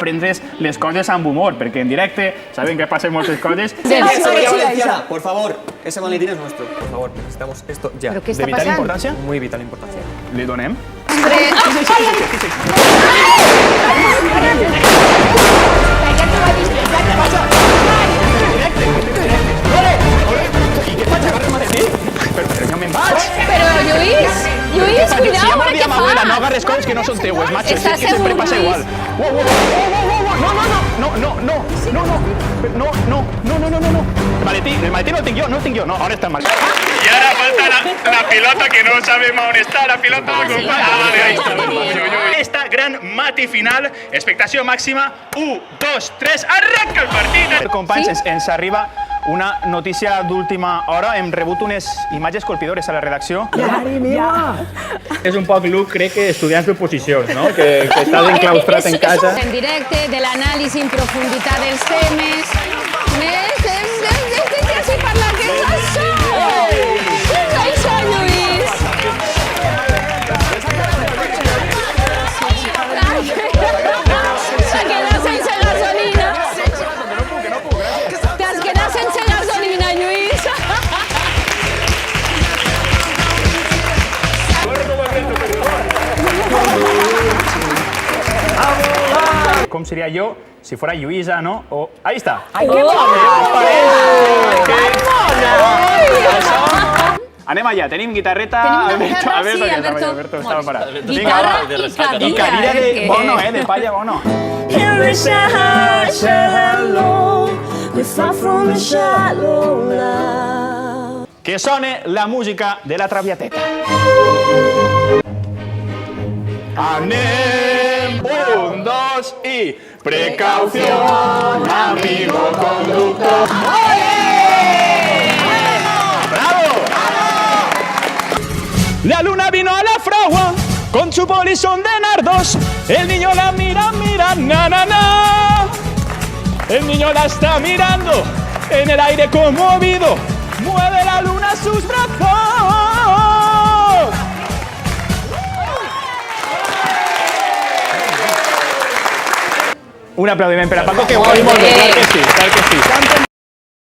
prendre's les coses amb humor, perquè en directe saben que passen moltes coses. Seguridad Valenciana, por favor, ese maletín es nuestro, por favor, necesitamos esto ya. ¿Pero qué De está vital pasando? importància? Muy vital importancia. Li donem? Però jo me'n vaig! Pero Lluís, Si cuidado, ja ahora m'ho qué diem Abuela, no fa? agarres coses que no són teues, macho, ¿Estás que sempre seguro, passa Luis? igual. No. El maletí no el tinc jo, no, ahora está el maletí. Y ahora falta la pilota, que no sabemos on està, la pilota la compa. Vale, ahí está. Esta gran mati final, expectació màxima, 1, 2, 3, arranca el partit! Companys, ens arriba una notícia d'última hora. Hem rebut unes imatges colpidores a la redacció. És un poc Luc, crec que estudiants d'oposicions, no? Que estàs enclaustrat en casa. En directe, de l'anàlisi en profunditat dels temes. Deixa'ls parlar, què és això? Què és això, Lluís? S'ha quedat sense gasolina. T'has quedat sense gasolina, Lluís. Com seria jo si fuera Lluïsa, no? O... Ahí está. ¡Ay, qué mona! Anem allà, tenim guitarreta... Tenim una guitarra, sí, Alberto estava parat. Guitarra i I cadira de bono, de palla bono. Here is a heart, say hello. We're far from a shallow love. Que sone la música de la Traviateta. Anem, 1, 2 i... Precaución, amigo conductor. ¡Bravo! La luna vino a la fragua con su polizón de nardos. El niño la mira, na, na, na. El niño la está mirando en el aire conmovido. Mueve la luna sus brazos. Un aplaudiment per a Paco, que ho ha dit molt bé, clar que sí.